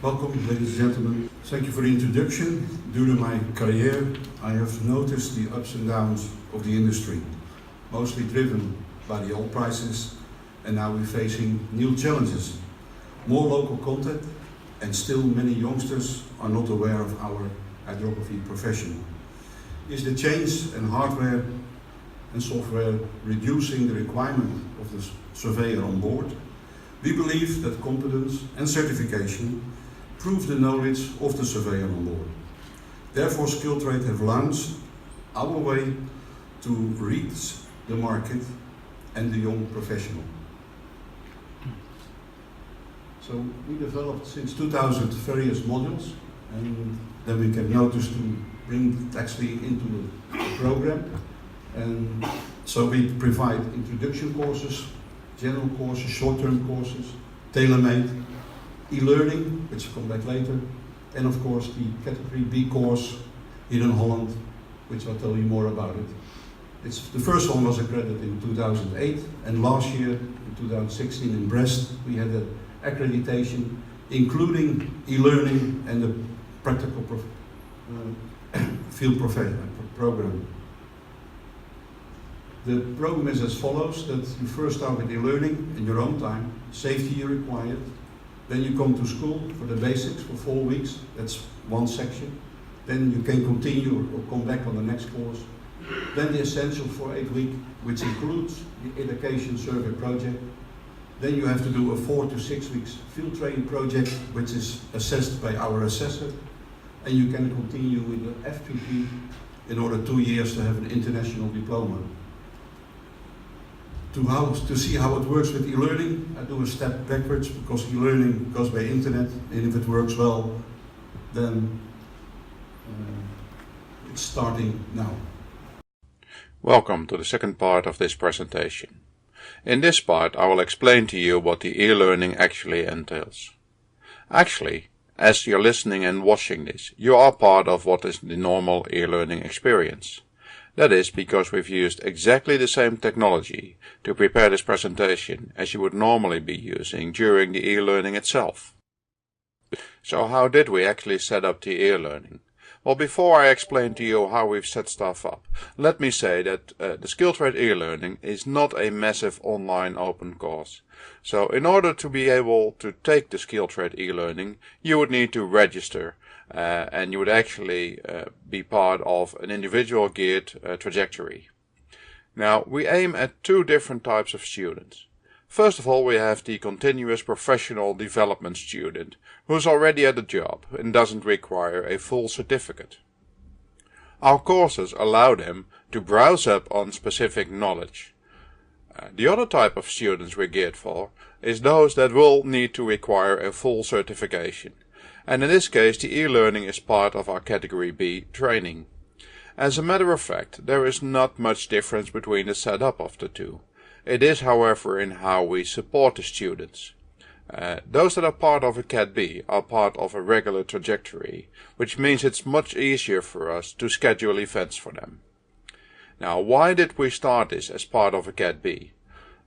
Welcome, ladies and gentlemen. Thank you for the introduction. During my career, I have noticed the ups and downs of the industry, mostly driven by the oil prices, and now we're facing new challenges. More local content, and still many youngsters are not aware of our hydrography profession. Is the change in hardware and software reducing the requirement of the surveyor on board? We believe that competence and certification prove the knowledge of the surveyor on board. Therefore, Skilltrade have launched our way to reach the market and the young professional. So we developed since 2000 various modules, and then we came notice to bring it actually into the program. And so we provide introduction courses, general courses, short-term courses, tailor-made, e-learning, which will come back later, and of course the Category B course here in Holland, which I'll tell you more about it. The first one was accredited in 2008, and last year, in 2016 in Brest, we had an accreditation including e-learning and the practical field program. The program is as follows, that you first start with e-learning in your own time, safety required, then you come to school for the basics for 4 weeks, that's one section, then you can continue or come back on the next course, then the essential for 8 weeks, which includes the education survey project, then you have to do a 4 to 6 weeks field training project, which is assessed by our assessor, and you can continue with the FPP in order 2 years to have an international diploma. To see how it works with e-learning, I do a step backwards because e-learning goes by internet, and if it works well, then it's starting now. Welcome to the second part of this presentation. In this part I will explain to you what the e-learning actually entails. Actually, as you're listening and watching this, you are part of what is the normal e-learning experience. That is because we've used exactly the same technology to prepare this presentation as you would normally be using during the e-learning itself. So how did we actually set up the e-learning? Well, before I explain to you how we've set stuff up, let me say that the Skilltrade e-learning is not a massive online open course. So in order to be able to take the Skilltrade e-learning, you would need to register. And you would actually be part of an individual geared trajectory. Now, we aim at 2 different types of students. First of all, we have the continuous professional development student, who's already at a job and doesn't require a full certificate. Our courses allow them to browse up on specific knowledge. The other type of students we're geared for is those that will need to require a full certification. And in this case the e-learning is part of our Category B training. As a matter of fact, there is not much difference between the setup of the two. It is, however, in how we support the students. Those that are part of a Cat B are part of a regular trajectory, which means it's much easier for us to schedule events for them. Now, why did we start this as part of a Cat B?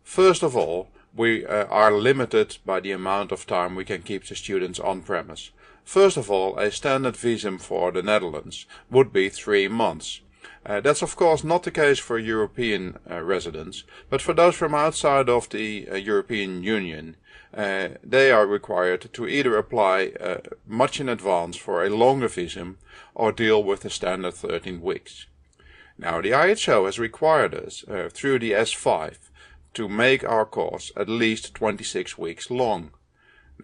First of all, we are limited by the amount of time we can keep the students on premise. First of all, a standard visum for the Netherlands would be 3 months. That's of course not the case for European residents, but for those from outside of the European Union, they are required to either apply much in advance for a longer visum or deal with the standard 13 weeks. Now, the IHO has required us through the S5 to make our course at least 26 weeks long.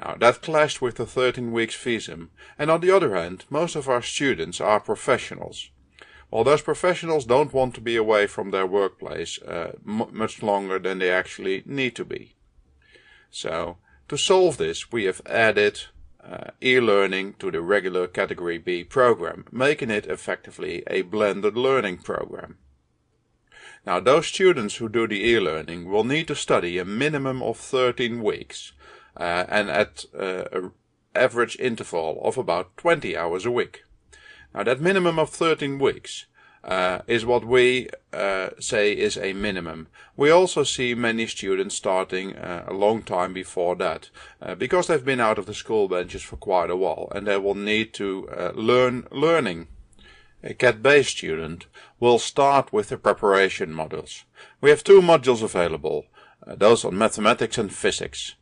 Now, that clashed with the 13 weeks visum, and on the other hand, most of our students are professionals. Well, those professionals don't want to be away from their workplace much longer than they actually need to be. So, to solve this, we have added e-learning to the regular Category B program, making it effectively a blended learning program. Now, those students who do the e-learning will need to study a minimum of 13 weeks, and at an average interval of about 20 hours a week. Now, that minimum of 13 weeks is what we say is a minimum. We also see many students starting a long time before that, because they've been out of the school benches for quite a while and they will need to learning. A CAT-based student will start with the preparation modules. We have two modules available, those on mathematics and physics.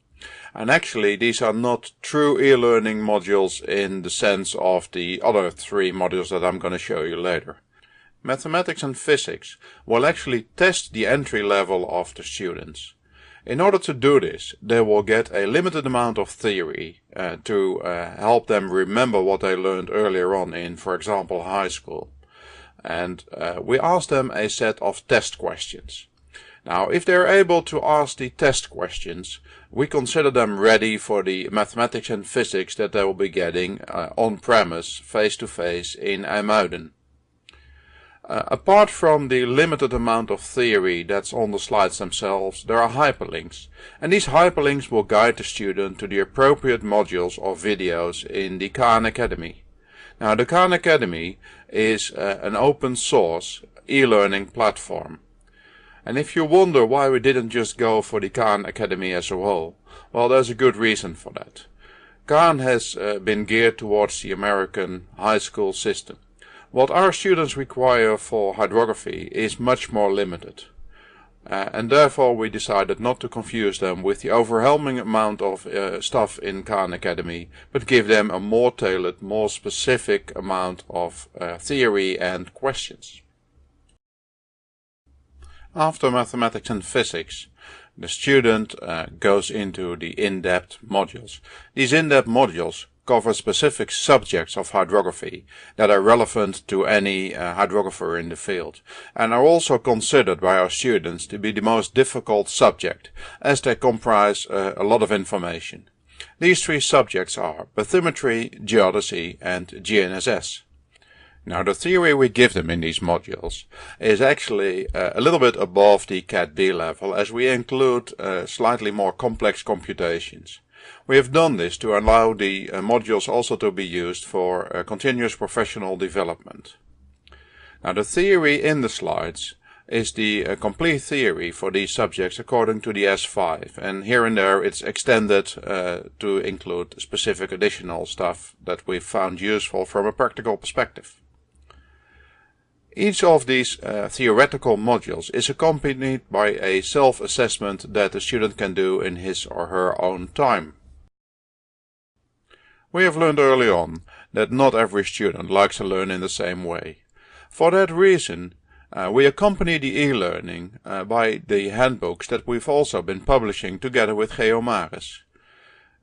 And actually these are not true e-learning modules in the sense of the other three modules that I'm going to show you later. Mathematics and physics will actually test the entry level of the students. In order to do this, they will get a limited amount of theory to help them remember what they learned earlier on in, for example, high school. And we ask them a set of test questions. Now, if they're able to ask the test questions, we consider them ready for the mathematics and physics that they will be getting on-premise, face-to-face in IJmuiden. Apart from the limited amount of theory that's on the slides themselves, there are hyperlinks, and these hyperlinks will guide the student to the appropriate modules or videos in the Khan Academy. Now, the Khan Academy is an open source e-learning platform. And if you wonder why we didn't just go for the Khan Academy as a whole, well, there's a good reason for that. Khan has been geared towards the American high school system. What our students require for hydrography is much more limited. And therefore we decided not to confuse them with the overwhelming amount of stuff in Khan Academy, but give them a more tailored, more specific amount of theory and questions. After mathematics and physics, the student goes into the in-depth modules. These in-depth modules cover specific subjects of hydrography that are relevant to any hydrographer in the field, and are also considered by our students to be the most difficult subject, as they comprise a lot of information. These three subjects are bathymetry, geodesy, and GNSS. Now, the theory we give them in these modules is actually a little bit above the CAT-B level, as we include slightly more complex computations. We have done this to allow the modules also to be used for continuous professional development. Now, the theory in the slides is the complete theory for these subjects according to the S5, and here and there it's extended to include specific additional stuff that we've found useful from a practical perspective. Each of these theoretical modules is accompanied by a self-assessment that the student can do in his or her own time. We have learned early on that not every student likes to learn in the same way. For that reason, we accompany the e-learning by the handbooks that we've also been publishing together with Geomaris.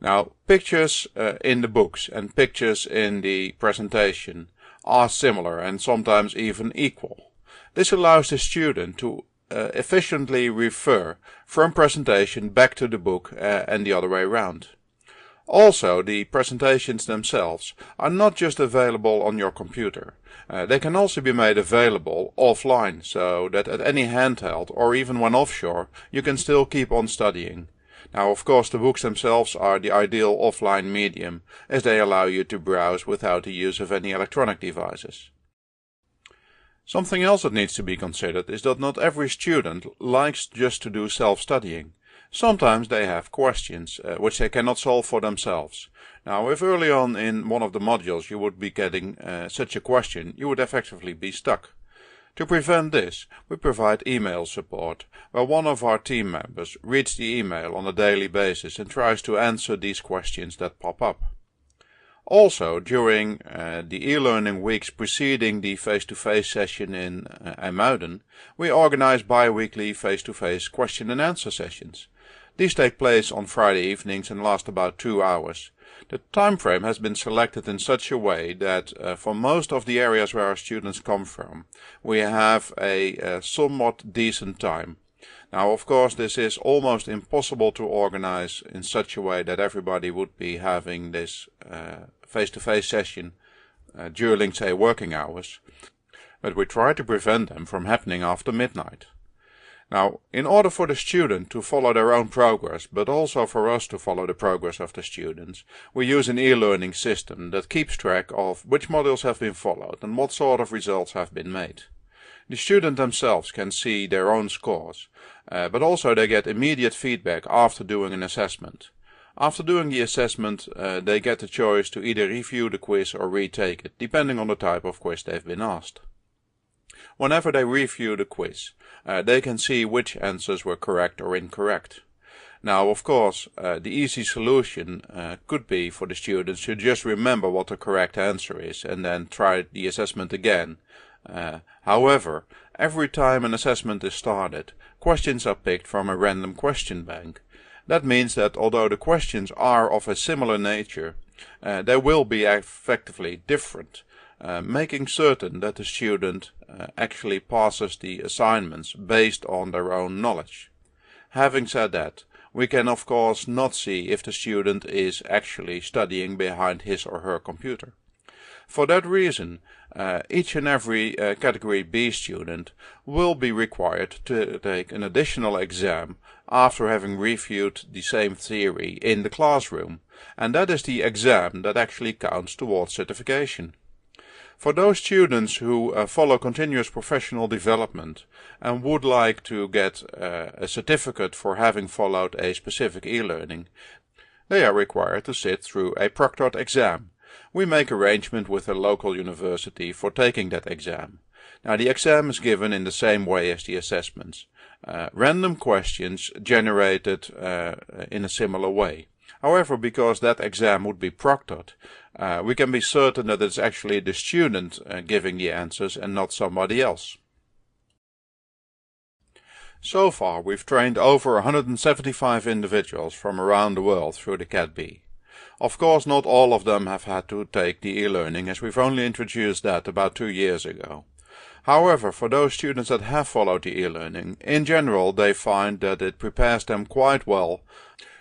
Now, pictures in the books and pictures in the presentation are similar and sometimes even equal. This allows the student to efficiently refer from presentation back to the book and the other way around. Also, the presentations themselves are not just available on your computer. They can also be made available offline, so that at any handheld or even when offshore you can still keep on studying. Now, of course, the books themselves are the ideal offline medium, as they allow you to browse without the use of any electronic devices. Something else that needs to be considered is that not every student likes just to do self-studying. Sometimes they have questions which they cannot solve for themselves. Now, if early on in one of the modules you would be getting such a question, you would effectively be stuck. To prevent this, we provide email support, where one of our team members reads the email on a daily basis and tries to answer these questions that pop up. Also, during the e-learning weeks preceding the face-to-face session in IJmuiden, we organize bi-weekly face-to-face question and answer sessions. These take place on Friday evenings and last about 2 hours. The time frame has been selected in such a way that for most of the areas where our students come from, we have a somewhat decent time. Now, of course, this is almost impossible to organize in such a way that everybody would be having this face-to-face session during, say, working hours, but we try to prevent them from happening after midnight. Now, in order for the student to follow their own progress, but also for us to follow the progress of the students, we use an e-learning system that keeps track of which modules have been followed and what sort of results have been made. The students themselves can see their own scores, but also they get immediate feedback after doing an assessment. After doing the assessment, they get the choice to either review the quiz or retake it, depending on the type of quiz they've been asked. Whenever they review the quiz, they can see which answers were correct or incorrect. Now, of course, the easy solution could be for the students to just remember what the correct answer is and then try the assessment again. However, every time an assessment is started, questions are picked from a random question bank. That means that although the questions are of a similar nature, they will be effectively different, making certain that the student actually passes the assignments based on their own knowledge. Having said that, we can of course not see if the student is actually studying behind his or her computer. For that reason, each and every Category B student will be required to take an additional exam after having reviewed the same theory in the classroom, and that is the exam that actually counts towards certification. For those students who follow continuous professional development and would like to get a certificate for having followed a specific e-learning, they are required to sit through a proctored exam. We make arrangement with a local university for taking that exam. Now, the exam is given in the same way as the assessments. Random questions generated in a similar way. However, because that exam would be proctored, we can be certain that it's actually the student giving the answers and not somebody else. So far, we've trained over 175 individuals from around the world through the Cat B. Of course, not all of them have had to take the e-learning, as we've only introduced that about 2 years ago. However, for those students that have followed the e-learning, in general they find that it prepares them quite well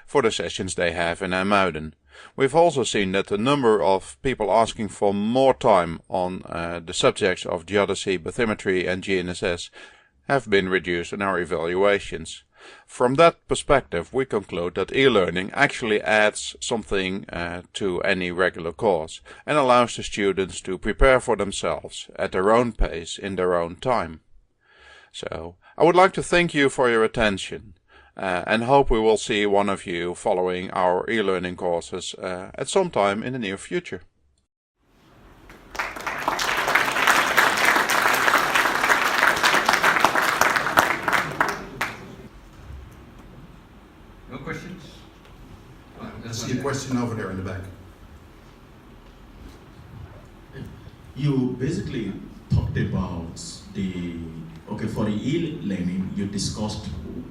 for the sessions they have in IJmuiden. We've also seen that the number of people asking for more time on the subjects of geodesy, bathymetry and GNSS have been reduced in our evaluations. From that perspective, we conclude that e-learning actually adds something to any regular course and allows the students to prepare for themselves at their own pace in their own time. So, I would like to thank you for your attention and hope we will see one of you following our e-learning courses at some time in the near future. No questions? I see a question over there in the back. You basically talked about for the e-learning, you discussed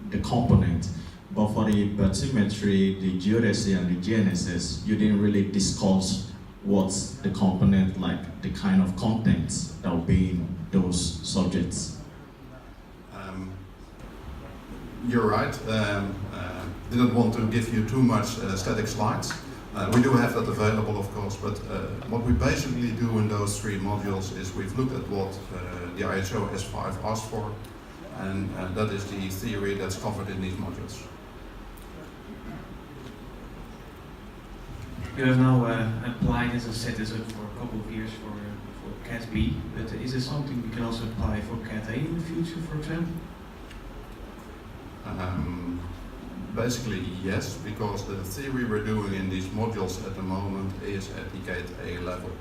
the component, but for the bathymetry, the geodesy and the GNSS, you didn't really discuss what's the component, like the kind of content that will be in those subjects. You're right. Didn't want to give you too much static slides. We do have that available, of course, but what we basically do in those 3 modules is we've looked at what the ISO S5 asked for, and that is the theory that's covered in these modules. You have now applied, as I said, this for a couple of years for Cat B, but is it something we can also apply for Cat A in the future, for example? Basically yes, because the theory we're doing in these modules at the moment is at the Cat A level,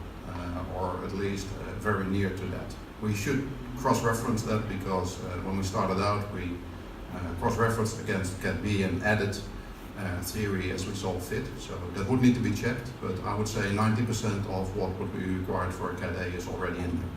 or at least very near to that. We should cross-reference that because when we started out we cross-referenced against Cat B and added theory as we saw fit, so that would need to be checked, but I would say 90% of what would be required for a Cat A is already in there.